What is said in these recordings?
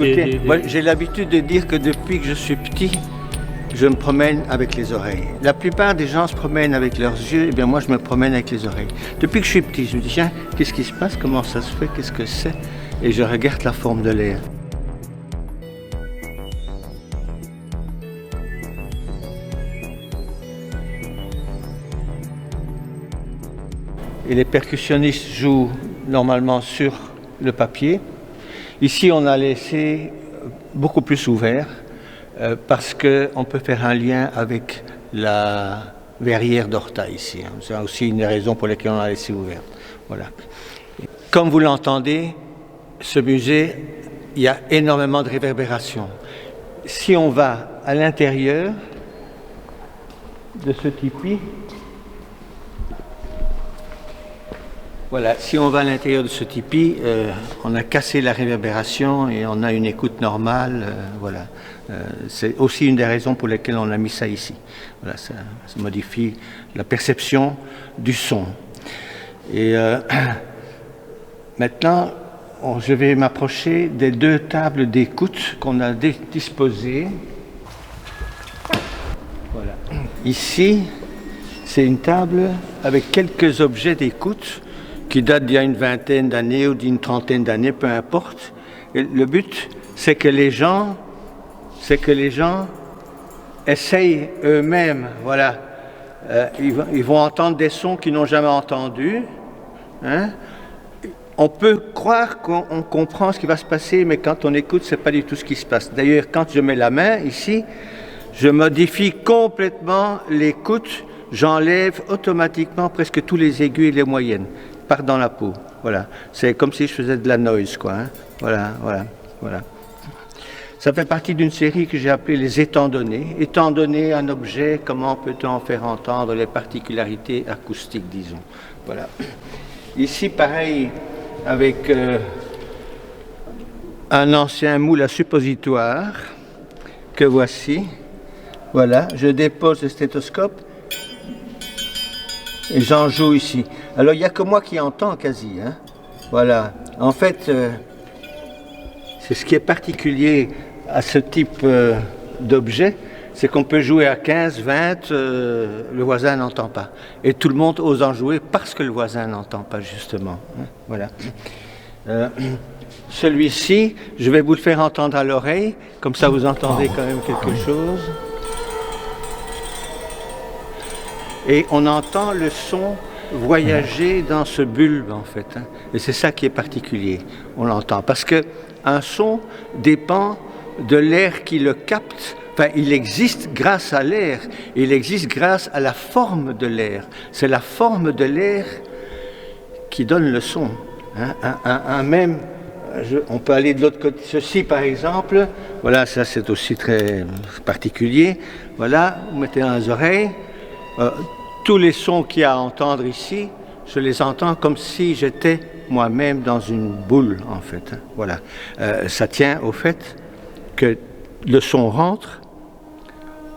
Écoutez, j'ai l'habitude de dire que depuis que je suis petit, je me promène avec les oreilles. La plupart des gens se promènent avec leurs yeux, et bien moi je me promène avec les oreilles. Depuis que je suis petit, je me dis tiens, qu'est-ce qui se passe, comment ça se fait, qu'est-ce que c'est? Et je regarde la forme de l'air. Et les percussionnistes jouent normalement sur le papier. Ici, on a laissé beaucoup plus ouvert parce qu'on peut faire un lien avec la verrière d'Horta ici. C'est aussi une des raisons pour lesquelles on a laissé ouvert. Voilà. Comme vous l'entendez, ce musée, il y a énormément de réverbération. Si on va à l'intérieur de ce tipi, voilà, si on va à l'intérieur de ce tipi, on a cassé la réverbération et on a une écoute normale. Voilà. C'est aussi une des raisons pour lesquelles on a mis ça ici. Voilà, ça modifie la perception du son. Et maintenant, je vais m'approcher des deux tables d'écoute qu'on a disposées. Voilà. Ici, c'est une table avec quelques objets d'écoute qui date d'il y a une vingtaine d'années ou d'une trentaine d'années, peu importe. Et le but, c'est que les gens essayent eux-mêmes, voilà. Ils vont entendre des sons qu'ils n'ont jamais entendus. Hein? On peut croire qu'on comprend ce qui va se passer, mais quand on écoute, c'est pas du tout ce qui se passe. D'ailleurs, quand je mets la main ici, je modifie complètement l'écoute. J'enlève automatiquement presque tous les aigus et les moyennes. Part dans la peau, voilà. C'est comme si je faisais de la noise, quoi. Hein? Voilà. Ça fait partie d'une série que j'ai appelée les étant donnés. Étant donné un objet, comment peut-on en faire entendre les particularités acoustiques, disons. Voilà. Ici, pareil, avec un ancien moule à suppositoire que voici. Voilà, je dépose le stéthoscope et j'en joue ici. Alors, il n'y a que moi qui entends quasi. Hein. Voilà. En fait, c'est ce qui est particulier à ce type d'objet, c'est qu'on peut jouer à 15, 20, le voisin n'entend pas. Et tout le monde ose en jouer parce que le voisin n'entend pas, justement. Hein. Voilà. Celui-ci, je vais vous le faire entendre à l'oreille, comme ça vous entendez quand même quelque chose. Et on entend le son voyager dans ce bulbe, en fait. Hein. Et c'est ça qui est particulier, on l'entend. Parce qu'un son dépend de l'air qui le capte. Enfin, il existe grâce à l'air, il existe grâce à la forme de l'air. C'est la forme de l'air qui donne le son. Hein. Même, on peut aller de l'autre côté. Ceci, par exemple, voilà, ça c'est aussi très particulier. Voilà, vous mettez dans les oreilles. Tous les sons qu'il y a à entendre ici, je les entends comme si j'étais moi-même dans une boule, en fait. Voilà. Ça tient au fait que le son rentre,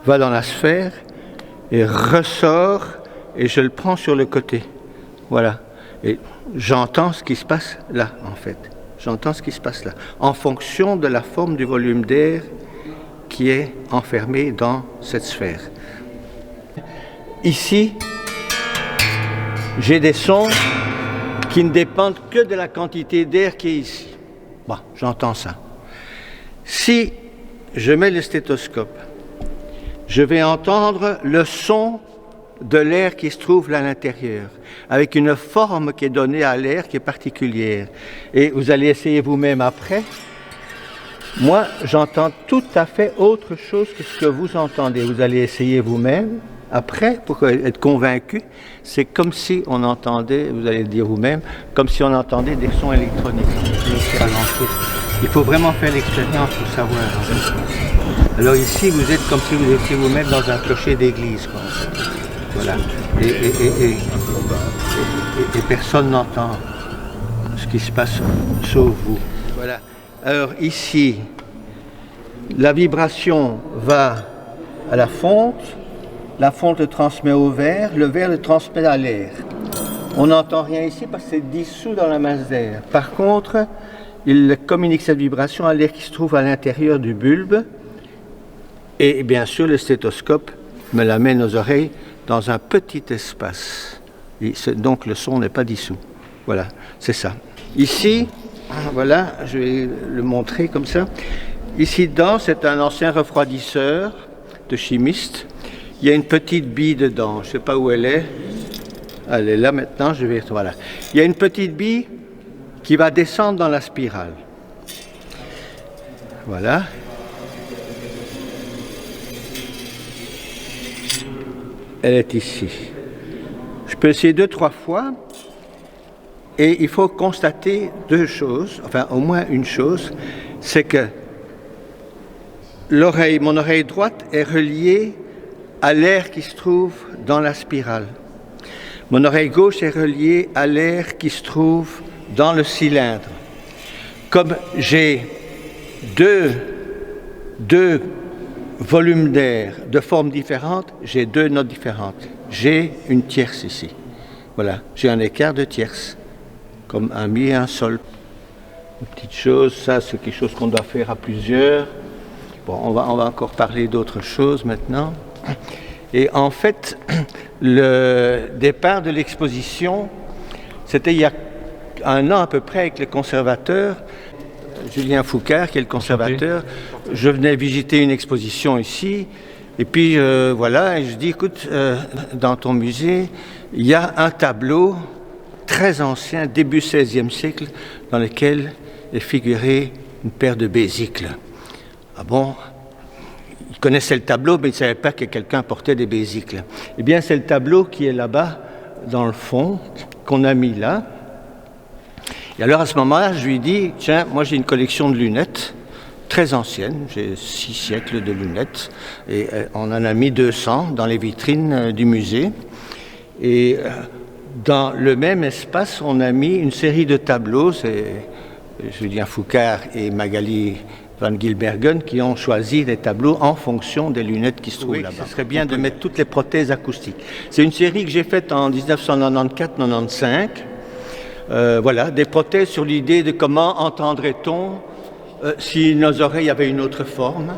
va dans la sphère et ressort et je le prends sur le côté. Voilà. Et j'entends ce qui se passe là, en fait. J'entends ce qui se passe là, en fonction de la forme du volume d'air qui est enfermé dans cette sphère. Ici, j'ai des sons qui ne dépendent que de la quantité d'air qui est ici. Bon, j'entends ça. Si je mets le stéthoscope, je vais entendre le son de l'air qui se trouve là à l'intérieur, avec une forme qui est donnée à l'air qui est particulière. Et vous allez essayer vous-même après. Moi, j'entends tout à fait autre chose que ce que vous entendez. Vous allez essayer vous-même. Après, pour être convaincu, c'est comme si on entendait, vous allez le dire vous-même, comme si on entendait des sons électroniques. Il faut vraiment faire l'expérience pour savoir. Alors ici, vous êtes comme si vous étiez vous-même dans un clocher d'église. Quoi, en fait. Voilà. Et personne n'entend ce qui se passe sauf vous. Voilà. Alors ici, la vibration va à la fonte le transmet au verre, le verre le transmet à l'air. On n'entend rien ici parce que c'est dissous dans la masse d'air. Par contre, il communique cette vibration à l'air qui se trouve à l'intérieur du bulbe. Et bien sûr, le stéthoscope me l'amène aux oreilles dans un petit espace. Donc le son n'est pas dissous. Voilà, c'est ça. Ici, voilà, je vais le montrer comme ça. Ici dedans, c'est un ancien refroidisseur de chimiste. Il y a une petite bille dedans, je ne sais pas où elle est. Elle est là maintenant, je vais... Voilà. Il y a une petite bille qui va descendre dans la spirale. Voilà. Elle est ici. Je peux essayer 2-3 fois. Et il faut constater 2 choses, enfin au moins une chose, c'est que mon oreille droite est reliée à l'air qui se trouve dans la spirale. Mon oreille gauche est reliée à l'air qui se trouve dans le cylindre. Comme j'ai deux volumes d'air de formes différentes, j'ai 2 notes différentes. J'ai une tierce ici. Voilà, j'ai un écart de tierce, comme un mi et un sol. Une petite chose, ça c'est quelque chose qu'on doit faire à plusieurs. Bon, on va encore parler d'autres choses maintenant. Et en fait, le départ de l'exposition, c'était il y a 1 an à peu près avec le conservateur, Julien Foucard, qui est le conservateur. Je venais visiter une exposition ici, et puis voilà, et je dis, écoute, dans ton musée, il y a un tableau très ancien, début XVIe siècle, dans lequel est figurée une paire de besicles. Ah bon? Il connaissait le tableau, mais il ne savait pas que quelqu'un portait des besicles. Eh bien, c'est le tableau qui est là-bas, dans le fond, qu'on a mis là. Et alors, à ce moment-là, je lui dis, tiens, moi j'ai une collection de lunettes, très ancienne, j'ai 6 siècles de lunettes, et on en a mis 200 dans les vitrines du musée. Et dans le même espace, on a mis une série de tableaux, c'est Julien Foucard et Magali Van Gilbergen qui ont choisi des tableaux en fonction des lunettes qui se trouvent là-bas. Ce serait bien de mettre toutes les prothèses acoustiques. C'est une série que j'ai faite en 1994-95. Voilà, des prothèses sur l'idée de comment entendrait-on si nos oreilles avaient une autre forme,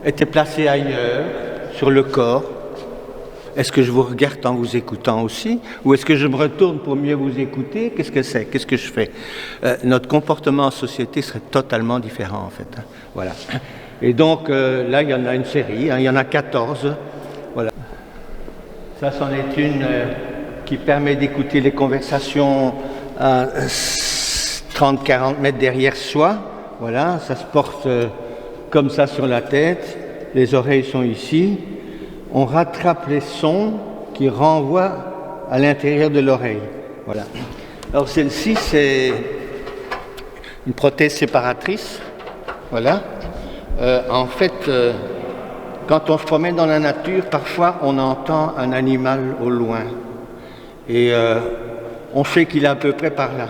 étaient placées ailleurs, sur le corps. Est-ce que je vous regarde en vous écoutant aussi? Ou est-ce que je me retourne pour mieux vous écouter? Qu'est-ce que c'est? Qu'est-ce que je fais? Notre comportement en société serait totalement différent, en fait. Hein. Voilà. Et donc, là, il y en a une série, hein, il y en a 14. Voilà. Ça, c'en est une qui permet d'écouter les conversations à 30-40 mètres derrière soi. Voilà, ça se porte comme ça sur la tête. Les oreilles sont ici. On rattrape les sons qui renvoient à l'intérieur de l'oreille. Voilà. Alors celle-ci, c'est une prothèse séparatrice. Voilà. En fait, quand on se promène dans la nature, parfois on entend un animal au loin. Et on sait qu'il est à peu près par là.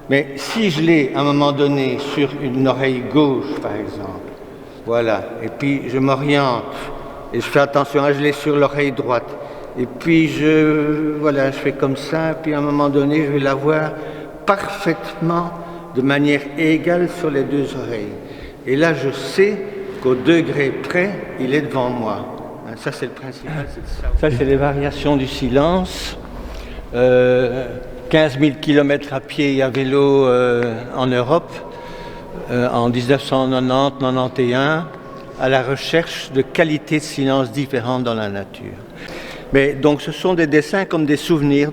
Mais si je l'ai à un moment donné sur une oreille gauche, par exemple, voilà, et puis je m'oriente, et je fais attention, je l'ai sur l'oreille droite. Et puis je fais comme ça, et puis à un moment donné, je vais l'avoir parfaitement, de manière égale sur les 2 oreilles. Et là, je sais qu'au degré près, il est devant moi. Ça, c'est le principal. Ça, c'est les variations du silence. 15 000 km à pied et à vélo en Europe, en 1990-91. À la recherche de qualités de silence différentes dans la nature. Mais donc ce sont des dessins comme des souvenirs,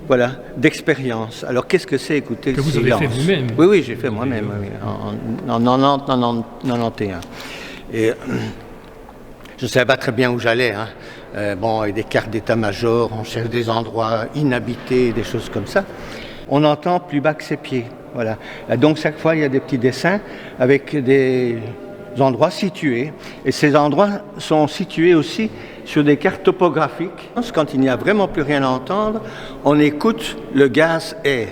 voilà, d'expérience. Alors qu'est-ce que c'est écouter le silence? Que vous avez fait vous-même? Oui, j'ai fait moi-même, oui, en 90-91. Et je ne savais pas très bien où j'allais. Hein. Bon, avec des cartes d'état-major, on cherche des endroits inhabités, des choses comme ça. On entend plus bas que ses pieds. Voilà. Et donc chaque fois, il y a des petits dessins avec des endroits situés, et ces endroits sont situés aussi sur des cartes topographiques. Quand il n'y a vraiment plus rien à entendre, on écoute le gaz air.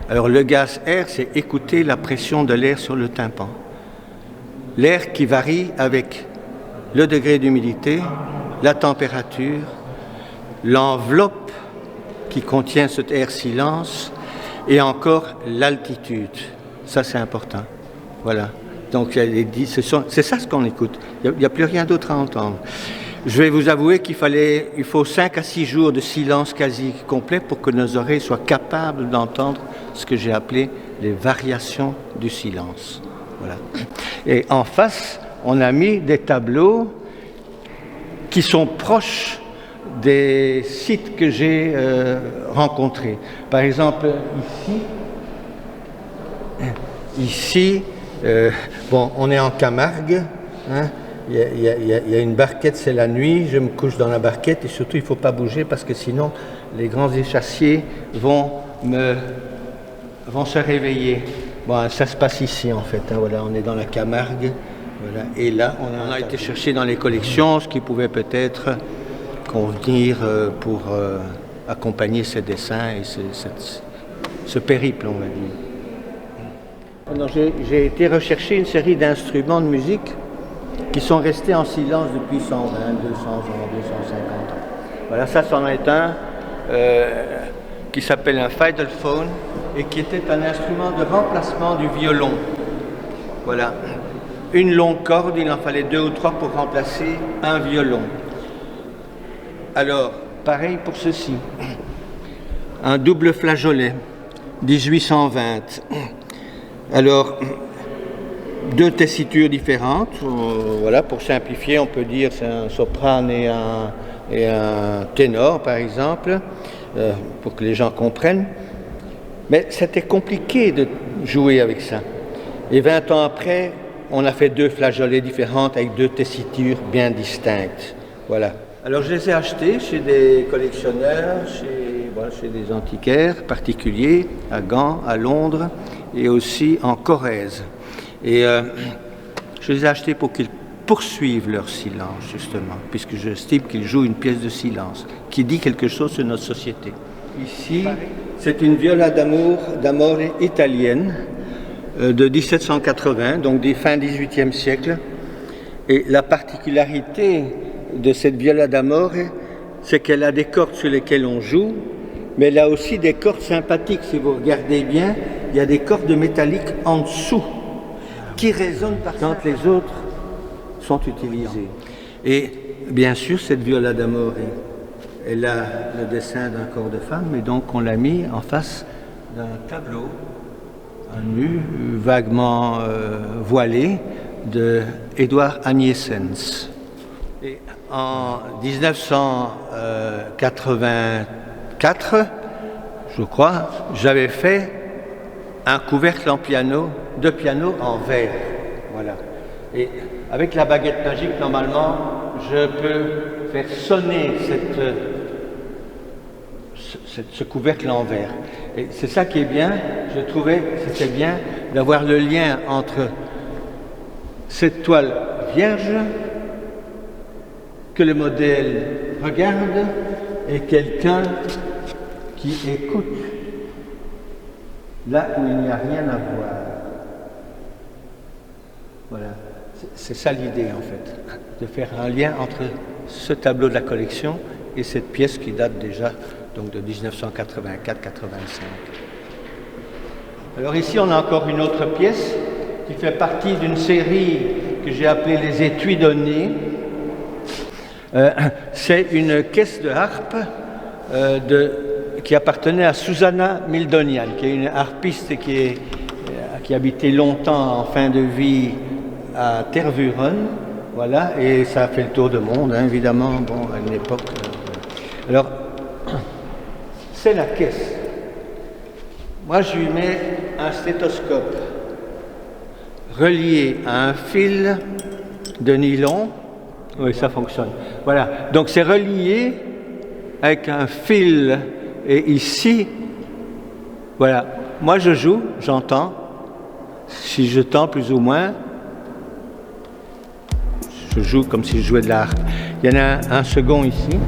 Alors le gaz air, c'est écouter la pression de l'air sur le tympan. L'air qui varie avec le degré d'humidité, la température, l'enveloppe qui contient cet air silence, et encore l'altitude. Ça, c'est important. Voilà. Donc, c'est ça ce qu'on écoute. Il n'y a plus rien d'autre à entendre. Je vais vous avouer il faut 5 à 6 jours de silence quasi complet pour que nos oreilles soient capables d'entendre ce que j'ai appelé les variations du silence. Voilà. Et en face, on a mis des tableaux qui sont proches des sites que j'ai rencontrés. Par exemple, ici, on est en Camargue, hein. Il y a une barquette, c'est la nuit, je me couche dans la barquette et surtout il ne faut pas bouger parce que sinon les grands échassiers vont se réveiller. Bon, ça se passe ici en fait, hein, voilà, on est dans la Camargue, voilà, et là on a été chercher dans les collections ce qui pouvait peut-être convenir pour accompagner ces dessins et ce périple, on va dire. J'ai été rechercher une série d'instruments de musique qui sont restés en silence depuis 120, 200 ans, 250 ans. Voilà, ça c'en est un qui s'appelle un fiddlephone et qui était un instrument de remplacement du violon. Voilà. Une longue corde, il en fallait 2 ou 3 pour remplacer un violon. Alors, pareil pour ceci. Un double flageolet, 1820. Alors, 2 tessitures différentes. Voilà, pour simplifier, on peut dire c'est un soprane et un ténor, par exemple, pour que les gens comprennent. Mais c'était compliqué de jouer avec ça. Et 20 ans après, on a fait 2 flageolets différentes avec 2 tessitures bien distinctes. Voilà. Alors je les ai achetés chez des collectionneurs, chez des antiquaires particuliers, à Gand, à Londres et aussi en Corrèze. Et je les ai achetés pour qu'ils poursuivent leur silence, justement, puisque j'estime qu'ils jouent une pièce de silence qui dit quelque chose sur notre société. Ici, c'est une viola d'amore italienne de 1780, donc des fins 18e siècle. Et la particularité de cette viola d'amore, c'est qu'elle a des cordes sur lesquelles on joue, mais elle a aussi des cordes sympathiques. Si vous regardez bien, il y a des cordes métalliques en dessous qui résonnent quand les autres sont utilisées. Et bien sûr, cette viola d'amore, elle a le dessin d'un corps de femme, et donc on l'a mis en face d'un tableau, un nu vaguement voilé, de Édouard Agnieszens. Et en 1984, je crois, j'avais fait un couvercle de piano en verre. Voilà. Et avec la baguette magique, normalement, je peux faire sonner ce couvercle en verre. Et c'est ça qui est bien. Je trouvais que c'était bien d'avoir le lien entre cette toile vierge que le modèle regarde et quelqu'un qui écoute là où il n'y a rien à voir. Voilà, c'est ça l'idée en fait, de faire un lien entre ce tableau de la collection et cette pièce qui date déjà donc de 1984-85. Alors ici on a encore une autre pièce qui fait partie d'une série que j'ai appelée les étuis donnés. C'est une caisse de harpe qui appartenait à Susanna Mildonian, qui est une harpiste qui habitait longtemps en fin de vie à Tervuren, voilà, et ça a fait le tour du monde, hein, évidemment, bon, à une époque. Alors, c'est la caisse. Moi, je lui mets un stéthoscope relié à un fil de nylon. Oui, ça fonctionne. Voilà, donc c'est relié avec un fil, et ici, voilà, moi je joue, j'entends, si je tends plus ou moins, je joue comme si je jouais de la harpe. Il y en a un second ici,